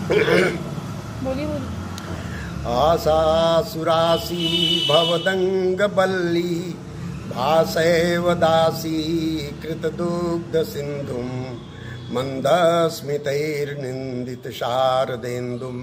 बोलिए बोलिए। आशासुरासी भवदंग बल्ली भासैव दासी कृतदुग्ध सिंधुम मंदस्मितैर्निंदित शारदेन्दुम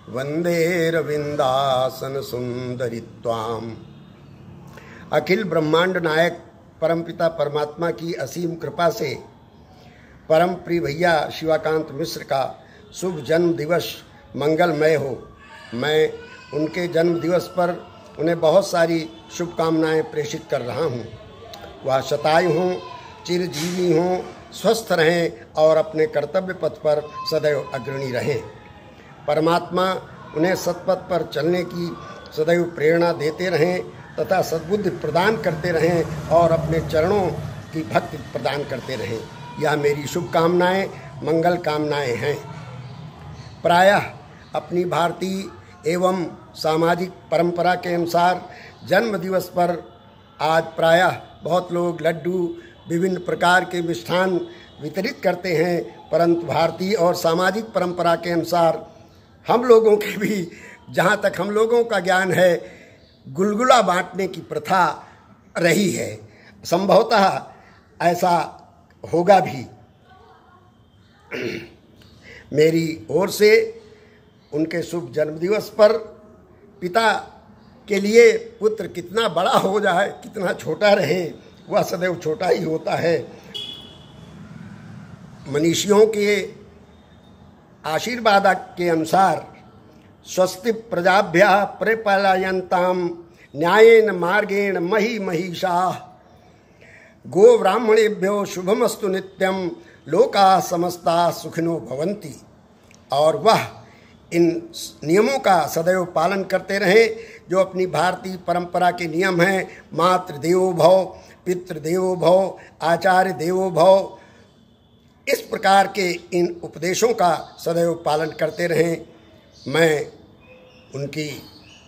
वंदे रविंदासन सुंदरी त्वाम। अखिल ब्रह्मांड नायक परमपिता परमात्मा की असीम कृपा से परम प्रिय भैया शिवाकांत मिश्र का शुभ जन्म दिवस मंगलमय हो। मैं उनके जन्म दिवस पर उन्हें बहुत सारी शुभकामनाएं प्रेषित कर रहा हूं। वह शतायु हों, चिरजीवी हों, स्वस्थ रहें और अपने कर्तव्य पथ पर सदैव अग्रणी रहें। परमात्मा उन्हें सत्पथ पर चलने की सदैव प्रेरणा देते रहें तथा सद्बुद्धि प्रदान करते रहें और अपने चरणों की भक्ति प्रदान करते रहें। यह मेरी शुभकामनाएं, मंगल कामनाएं हैं। प्रायः अपनी भारतीय एवं सामाजिक परंपरा के अनुसार जन्म दिवस पर आज प्रायः बहुत लोग लड्डू, विभिन्न प्रकार के मिष्ठान वितरित करते हैं, परंतु भारतीय और सामाजिक परंपरा के अनुसार हम लोगों के भी, जहाँ तक हम लोगों का ज्ञान है, गुलगुला बांटने की प्रथा रही है। संभवतः ऐसा होगा भी। मेरी ओर से उनके शुभ जन्मदिवस पर पिता के लिए पुत्र कितना बड़ा हो जाए, कितना छोटा रहे, वह सदैव छोटा ही होता है। मनीषियों के आशीर्वाद के अनुसार स्वस्ति प्रजाभ्यः परिपालयन्तां न्यायेन मार्गेण मही महिषाः गो ब्राह्मणेभ्यो शुभमस्तु नित्यं लोकाः समस्ताः सुखिनो भवन्ति। और वह इन नियमों का सदैव पालन करते रहें जो अपनी भारतीय परंपरा के नियम हैं। मातृ देवो भव, पितृ देवो भव, आचार्य देवो भव, इस प्रकार के इन उपदेशों का सदैव पालन करते रहें। मैं उनकी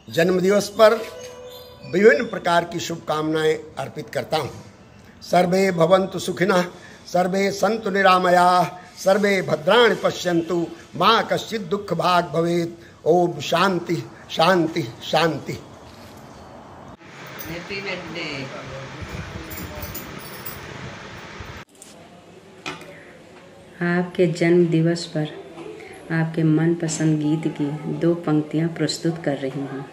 जन्मदिवस पर विभिन्न प्रकार की शुभकामनाएं अर्पित करता हूँ। सर्वे भवन्तु सुखिनः, सर्वे सन्तु निरामयाः, सर्वे भद्राणि पश्यन्तु, माँ कश्चित् दुःख भाग भवेत्। ओम शांति शांति शांति। Happy birthday. आपके जन्म दिवस पर आपके मनपसंद गीत की 2 पंक्तियाँ प्रस्तुत कर रही हूँ।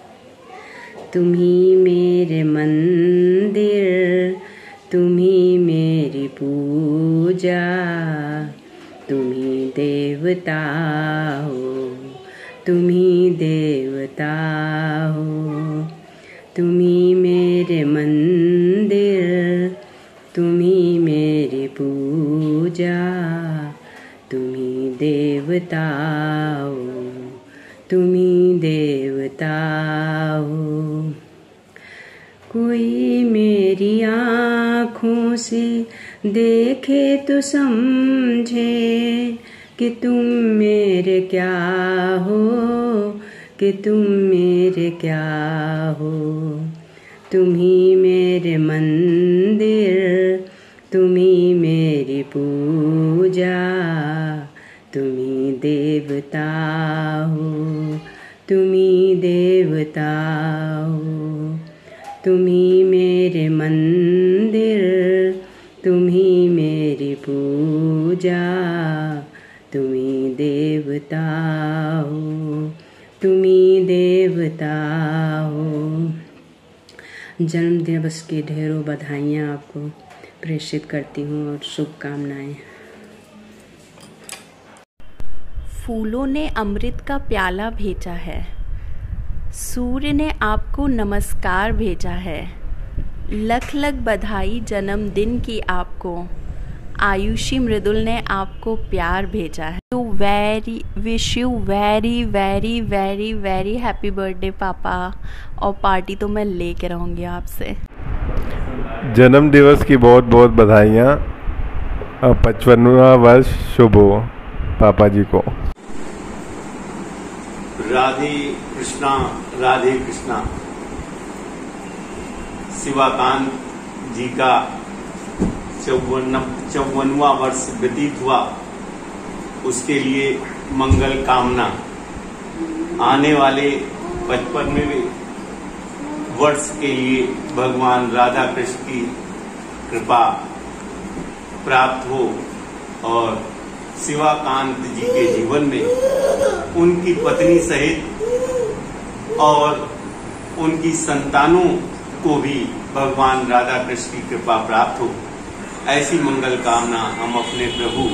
तुम्ही मेरे मंदिर, तुम्ही मेरी पूजा, तुम्ही देवता हो, तुम्ही देवता हो। तुम्ही मेरे मंदिर, तुम्ही मेरी पूजा, तुम्ही देवता हो, तुम्ही देवता हो। कोई मेरी आँखों से देखे तो समझे कि तुम मेरे क्या हो, कि तुम मेरे क्या हो। तुम्ही मेरे मंदिर, तुम्ही मेरी पूजा, तुम्ही देवता हो, तुम्ही देवता हो। तुम्ही मेरे मंदिर, तुम्ही मेरी पूजा, तुम्ही देवता हो, तुम्ही देवता हो। जन्म दिवस की ढेरों बधाइयाँ आपको प्रेषित करती हूँ और शुभकामनाएं। फूलों ने अमृत का प्याला भेजा है, सूर्य ने आपको नमस्कार भेजा है। लख लख बधाई जन्मदिन की आपको, आयुषी मृदुल ने आपको प्यार भेजा है। तो wish you very very very very happy birthday पापा। और पार्टी तो मैं लेके रहूँगी आपसे। जन्म दिवस की बहुत बहुत बधाइयाँ। 55वां वर्ष शुभ हो पापा जी को। राधे कृष्णा राधे कृष्णा। शिवाकांत जी का 54वां वर्ष व्यतीत हुआ, उसके लिए मंगल कामना आने वाले 55वें वर्ष के लिए भगवान राधा कृष्ण की कृपा प्राप्त हो और शिवाकांत जी के जीवन में उनकी पत्नी सहित और उनकी संतानों को भी भगवान राधा कृष्ण की कृपा प्राप्त हो, ऐसी मंगल कामना हम अपने प्रभु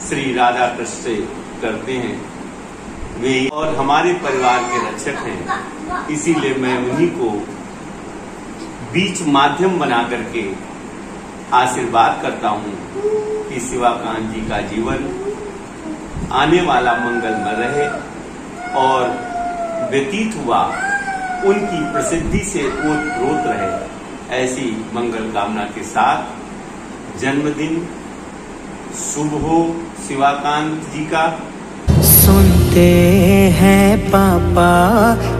श्री राधा कृष्ण से करते हैं। वे और हमारे परिवार के रक्षक हैं, इसीलिए मैं उन्हीं को बीच माध्यम बना करके आशीर्वाद करता हूं कि शिवाकांत जी का जीवन आने वाला मंगलमय रहे और व्यतीत हुआ उनकी प्रसिद्धि से ओतप्रोत रहे। ऐसी मंगल कामना के साथ जन्मदिन शुभ हो शिवाकांत जी का। सुनते हैं पापा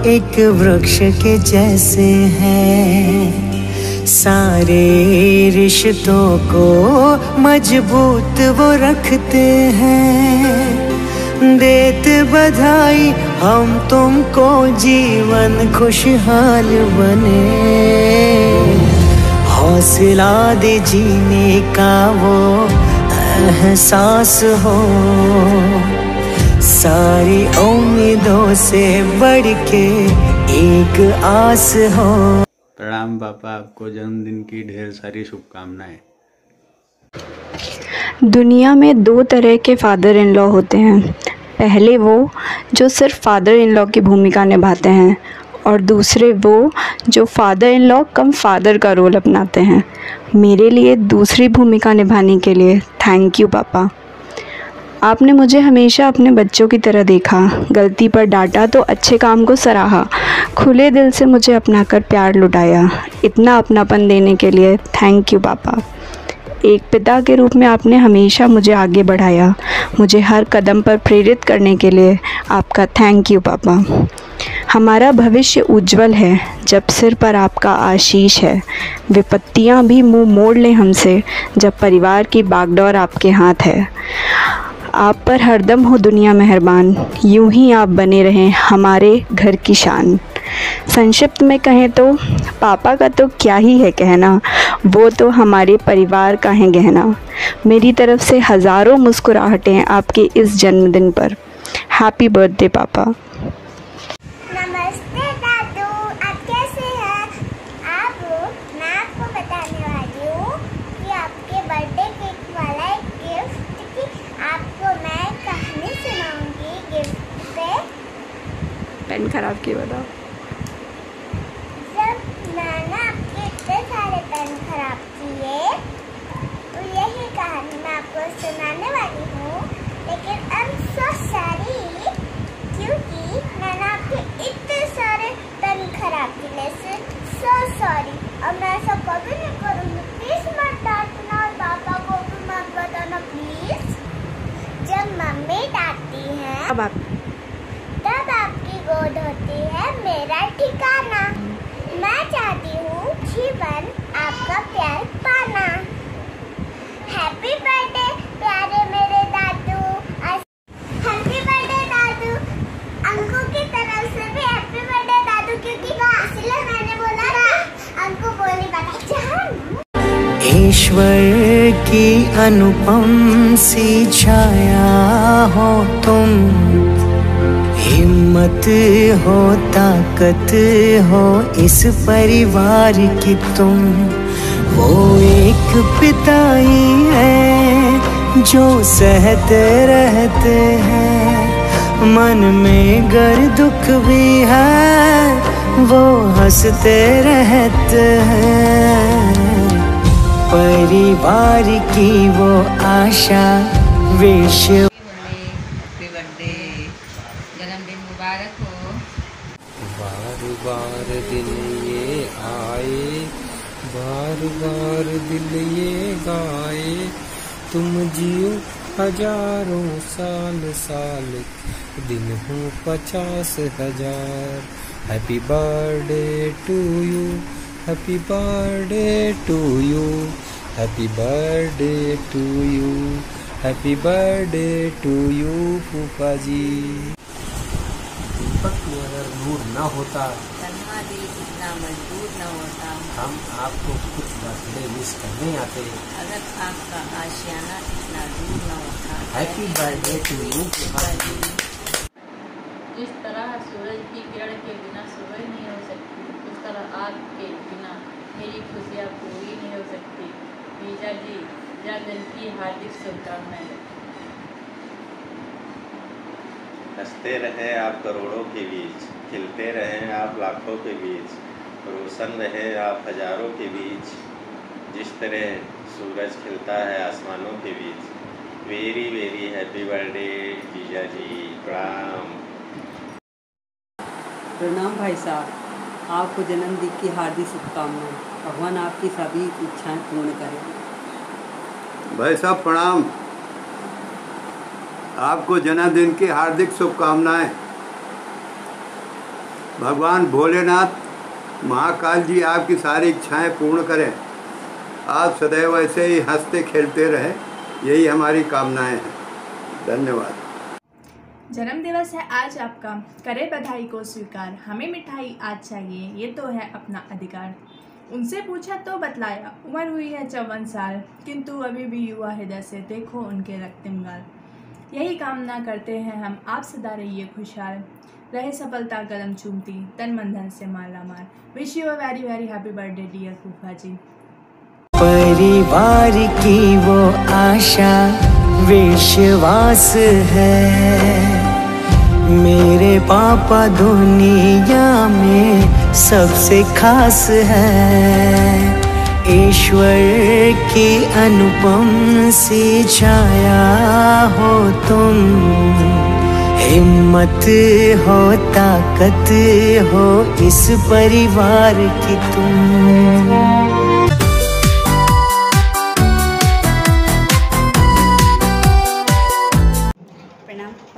एक वृक्ष के जैसे हैं, सारे रिश्तों को मजबूत वो रखते हैं। देते बधाई हम तुमको, जीवन खुशहाल बने, हौसला दे जीने का वो एहसास हो, सारी उम्मीदों से बढ़ के एक आस हो। प्रणाम पापा, आपको जन्मदिन की ढेर सारी शुभकामनाएं। दुनिया में दो तरह के फादर इन लॉ होते हैं, पहले वो जो सिर्फ फादर इन लॉ की भूमिका निभाते हैं और दूसरे वो जो father in law come father का रोल अपनाते हैं। मेरे लिए दूसरी भूमिका निभाने के लिए थैंक यू पापा। आपने मुझे हमेशा अपने बच्चों की तरह देखा, गलती पर डांटा तो अच्छे काम को सराहा, खुले दिल से मुझे अपनाकर प्यार लुटाया। इतना अपनापन देने के लिए थैंक यू पापा। एक पिता के रूप में आपने हमेशा मुझे आगे बढ़ाया, मुझे हर कदम पर प्रेरित करने के लिए आपका थैंक यू पापा। हमारा भविष्य उज्जवल है जब सिर पर आपका आशीष है। विपत्तियां भी मुंह मोड़ लें हमसे जब परिवार की बागडोर आपके हाथ है। आप पर हरदम हो दुनिया मेहरबान, यूं ही आप बने रहें हमारे घर की शान। संक्षिप्त में कहें तो पापा का तो क्या ही है कहना, वो तो हमारे परिवार का है गहना। मेरी तरफ से हज़ारों मुस्कुराहटें आपके इस जन्मदिन पर। हैप्पी बर्थडे पापा। नमस्ते दादू, आप कैसे हैं? मैं आपको बताने वाली हूँ कि आपके बर्थडे केक वाला एक गिफ्ट की आपको मैं कहानी सुनाऊंगी। गिफ्ट पे पेन खराब की बताओ। जब मैंने आपके इतने सारे पेन खराब किए तो यही कहानी मैं आपको सुनाने वाली हूँ। लेकिन आई एम सो सॉरी क्योंकि मैंने आपके इतने सारे पेन खराब किए। So sorry. अब मैं ऐसा कभी नहीं करूँगी। प्लीज मत डांटना और पापा को भी मत बताना प्लीज। जब मम्मी डांटती है तब आपकी गोद होती है मेरा ठिकाना। मैं चाहती हूँ जीवन आपका प्यार पाना। हैप्पी बर्थडे प्यारे मेरे दादू। हैप्पी बर्थडे दादू। अंकु की तरफ से भी हैप्पी बर्थडे दादू, क्योंकि इसलिए मैंने बोला था अंकु बोली बताई। ईश्वर की अनुपम सी छाया हो तुम, हिम्मत हो ताकत हो इस परिवार की तुम। वो एक पिता ही है जो सहते रहते हैं, मन में गर दुख भी है वो हंसते रहते हैं। परिवार की वो आशा विश्व। जन्मदिन मुबारक हो। बार बार दिन ये आए, बार बार दिल ये गाए, तुम जियो हजारों साल साल, दिन हो 50,000। Happy birthday to you, happy birthday to you, happy birthday to you, happy birthday to you फूफा जी। दीपक में अगर नूर न होता, तन्हा दिल इतना मजबूर न होता, हम आपको कुछ बर्थडे विश करने आते। अगर आपका आशियाना इतना दूर न होता। हैप्पी बर्थडे टू यू फूफा जी। जिस तरह सूरज की किरण के बिना सुबह नहीं हो सकती, उस तरह आपके बिना मेरी खुशियाँ पूरी नहीं हो सकती। वीजा जी, जन्मदिन की हार्दिक शुभकामनाएं। हंसते रहें आप करोड़ों के बीच, खिलते रहें आप लाखों के बीच, रोशन रहे आप हजारों के बीच, जिस तरह सूरज खिलता है आसमानों के बीच। वेरी वेरी हैप्पी बर्थडे जीजा जी, प्रणाम। प्रणाम भाई साहब, आपको जन्मदिन की हार्दिक शुभकामनाएं। भगवान आपकी सभी इच्छाएं पूर्ण करें। भाई साहब प्रणाम, आपको जन्मदिन की हार्दिक शुभकामनाएं। भगवान भोलेनाथ महाकाल जी आपकी सारी इच्छाएं पूर्ण करें। आप सदैव ऐसे ही हंसते खेलते रहें, यही हमारी कामनाएं हैं। धन्यवाद। जन्म दिवस है आज आपका, करे बधाई को स्वीकार। हमें मिठाई आज चाहिए, ये तो है अपना अधिकार। उनसे पूछा तो बतलाया, उम्र हुई है 54 साल, किंतु अभी भी युवा हृदय से देखो उनके रक्तिम गाल। यही कामना करते हैं हम, आप सदा रहिए खुशहाल, रहे सफलता कदम चूमती, तन मन धन से माला माल। Wish you a very very happy birthday dear फूफा जी। परिवार की वो आशा विश्वास है, मेरे पापा दुनिया में सबसे खास है। ईश्वर की अनुपम सी छाया हो तुम, हिम्मत हो ताकत हो इस परिवार की तुम।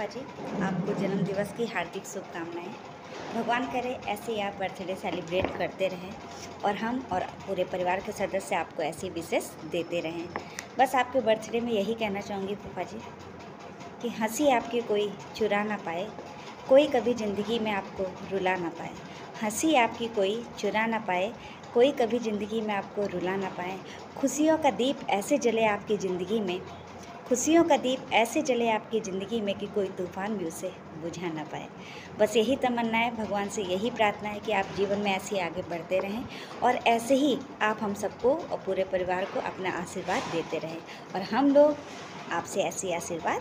जी, आपको जन्म दिवस की हार्दिक शुभकामनाएं। भगवान करे ऐसे ही आप बर्थडे सेलिब्रेट करते रहें और हम और पूरे परिवार के सदस्य आपको ऐसी विशेष देते रहें। बस आपके बर्थडे में यही कहना चाहूँगी फूफा जी कि हंसी आपकी कोई चुरा ना पाए, कोई कभी ज़िंदगी में आपको रुला ना पाए। हंसी आपकी कोई चुरा ना पाए, कोई कभी ज़िंदगी में आपको रुला ना पाए। खुशियों का दीप ऐसे जले आपकी ज़िंदगी में, खुशियों का दीप ऐसे जले आपकी ज़िंदगी में कि कोई तूफ़ान भी उसे बुझा ना पाए। बस यही तमन्ना है, भगवान से यही प्रार्थना है कि आप जीवन में ऐसे ही आगे बढ़ते रहें और ऐसे ही आप हम सबको और पूरे परिवार को अपना आशीर्वाद देते रहें और हम लोग आपसे ऐसे आशीर्वाद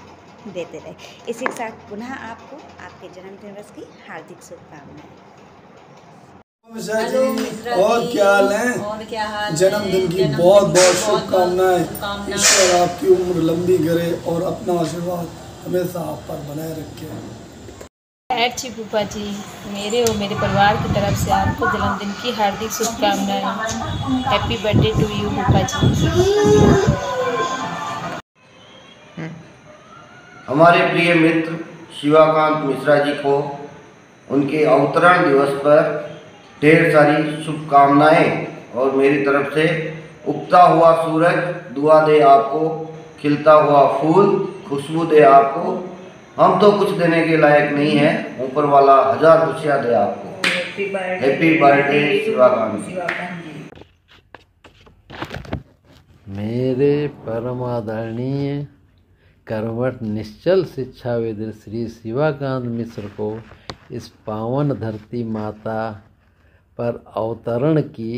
देते रहें। इसी के साथ पुनः आपको आपके जन्मदिन दिवस की हार्दिक शुभकामनाएं। और क्या हाल है? जन्मदिन की बहुत बहुत शुभकामनाएं। ईश्वर आपकी उम्र लंबी करे और अपना आशीर्वाद हमेशा आप पर बनाए रखे। अच्छी फूफा जी, मेरे और मेरे परिवार की तरफ से आपको जन्मदिन की हार्दिक शुभकामनाएं। हैप्पी बर्थडे टू यू फूफा जी। हमारे प्रिय मित्र शिवाकांत मिश्रा जी को उनके अवतरण दिवस पर ढेर सारी शुभकामनाएं और मेरी तरफ से उगता हुआ सूरज दुआ दे आपको, खिलता हुआ फूल खुशबू दे आपको। हम तो कुछ देने के लायक नहीं हैं, ऊपर वाला हजार खुशियाँ दे आपको। Happy birthday Shivakant. मेरे परम आदरणीय कर्मठ निश्चल शिक्षाविद श्री शिवाकांत मिश्र को इस पावन धरती माता पर अवतरण की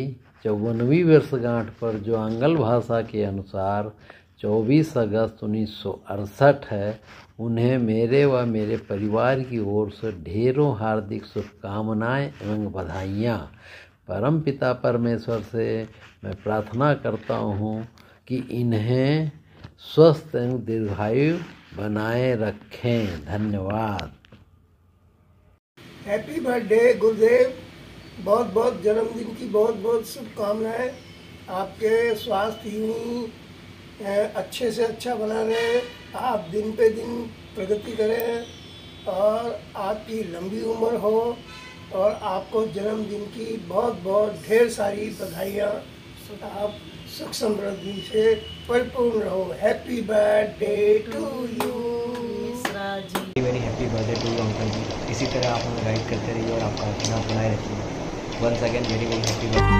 54वीं वर्षगांठ पर जो आंग्ल भाषा के अनुसार 24 अगस्त 1968 है, उन्हें मेरे व मेरे परिवार की ओर से ढेरों हार्दिक शुभकामनाएं एवं बधाइयाँ। परमपिता परमेश्वर से मैं प्रार्थना करता हूँ कि इन्हें स्वस्थ एवं दीर्घायु बनाए रखें। धन्यवाद। हैप्पी बर्थडे गुरुदेव, बहुत बहुत जन्मदिन की बहुत बहुत शुभकामनाएं। आपके स्वास्थ्य यूँ अच्छे से अच्छा बना रहे, आप दिन पे दिन प्रगति करें और आपकी लंबी उम्र हो और आपको जन्मदिन की बहुत बहुत ढेर सारी बधाइयाँ। आप सुख समृद्धि से परिपूर्ण रहो। Happy birthday to you Mishra ji. Very happy birthday to you uncle जी। इसी तरह आप हमें गाइड करते रहिए और आपका अपना बनाए रखिए। Once again very very happy birthday.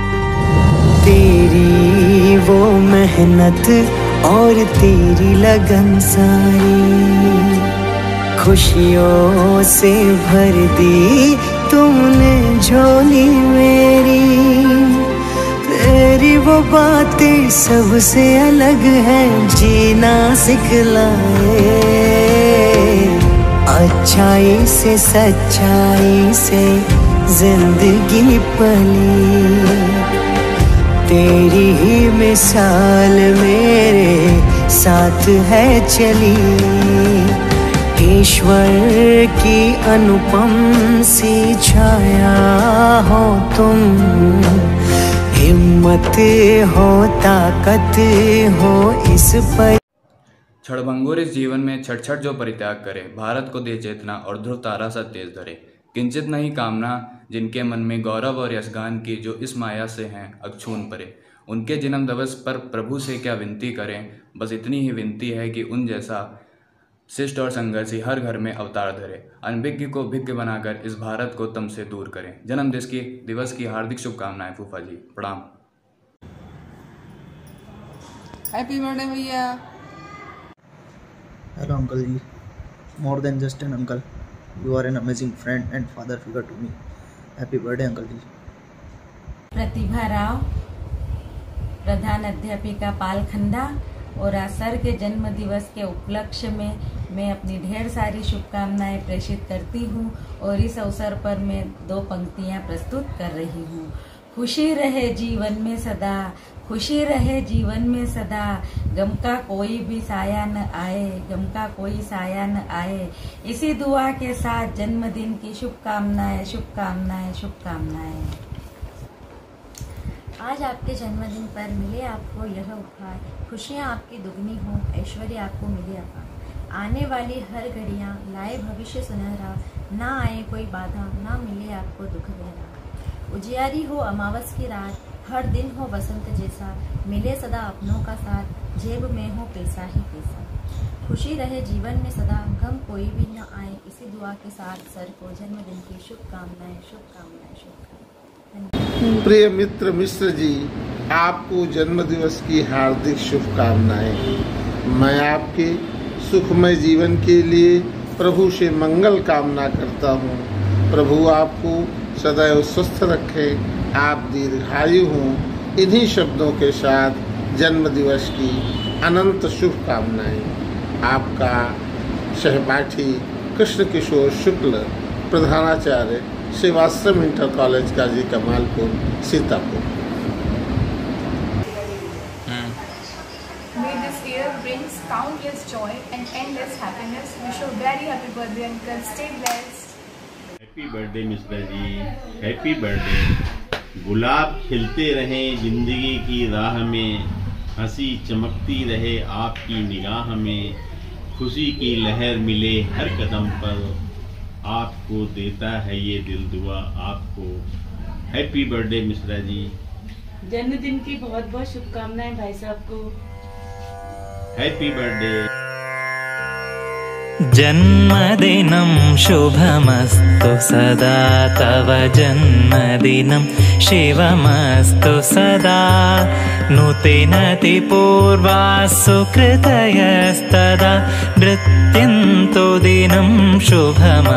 तेरी वो मेहनत और तेरी लगन सारी खुशियों से भर दी तुमने झोली मेरी। तेरी वो बातें सबसे अलग है, जीना सिखलाए। अच्छाई से सच्चाई से जिंदगी पली, तेरी ही मिसाल मेरे साथ है चली। ईश्वर की अनुपम सी छाया हो तुम, हिम्मत हो ताकत हो इस पर। क्षणभंगुर इस जीवन में छट छट जो परित्याग करे, भारत को दे चेतना और ध्रुव तारा सा तेज धरे। किंचित नहीं कामना जिनके मन में गौरव और यशगान की, जो इस माया से हैं अक्षूण परे। उनके जन्म दिवस पर प्रभु से क्या विनती करें, बस इतनी ही विनती है कि उन जैसा शिष्ट और संघर्षी हर घर में अवतार धरे। अनभिज्ञ को भिज्ञ बनाकर इस भारत को तम से दूर करें। जन्म दिवस की हार्दिक शुभकामनाएं फूफा जी। प्रणाम। हैप्पी बर्थडे भैया। हेलो अंकल जी। More than just an uncle, you are an amazing friend and father figure to me. Happy birthday uncle जी। प्रतिभा राव, प्रधान अध्यापिका पालखंडा, और आज सर के जन्म दिवस के उपलक्ष्य में मैं अपनी ढेर सारी शुभकामनाएं प्रेषित करती हूँ और इस अवसर पर मैं 2 पंक्तियाँ प्रस्तुत कर रही हूँ। खुशी रहे जीवन में सदा, खुशी रहे जीवन में सदा, गम का कोई भी साया न आए, गम का कोई साया न आए। इसी दुआ के साथ जन्मदिन की शुभकामनाएं, शुभकामनाएं, शुभकामनाएं। आज आपके जन्मदिन पर मिले आपको यह उपहार, खुशियाँ आपकी दुगनी हों, ऐश्वर्य आपको मिले अपार। आने वाली हर घड़ियाँ लाए भविष्य सुनहरा, ना आए कोई बाधा, ना मिले आपको दुख गहरा। उजियारी हो अमावस की रात, हर दिन हो बसंत जैसा, मिले सदा अपनों का साथ, जेब में हो पैसा ही पैसा। खुशी रहे जीवन में सदा, गम कोई भी न आए, इसी दुआ के साथ सर को जन्मदिन की शुभकामनाएं, शुभकामनाएं, शुभकामनाएं। प्रिय मित्र मिश्र जी, आपको जन्मदिवस की हार्दिक शुभकामनाएं। मैं आपके सुखमय जीवन के लिए प्रभु से मंगल कामना करता हूँ। प्रभु आपको सदैव स्वस्थ रखे, आप दीर्घायु हों। इन्हीं शब्दों के साथ जन्मदिवस की अनंत शुभकामनाएं। आपका सहपाठी कृष्ण किशोर शुक्ल, प्रधानाचार्य Sevashram inter college Kazi Kamalpur, Sitapur. May this year brings countless joy and endless happiness. Wish you a very happy birthday, uncle. Stay blessed. Happy birthday Mishra ji, happy birthday. गुलाब खिलते रहें जिंदगी की राह में, हंसी चमकती रहे आपकी निगाह में, खुशी की लहर मिले हर कदम पर, आपको देता है ये दिल दुआ आपको। हैप्पी बर्थडे मिश्रा जी। जन्मदिन की बहुत बहुत शुभकामनाएं भाई साहब को। Happy birthday. जन्मदिनं शुभमस्तु सदा, तव जन्मदिनं शिवमस्तु सदा। नूतनति पूर्वासु कृतयस्तदा, नृत्यन्तु दिनं शुभम।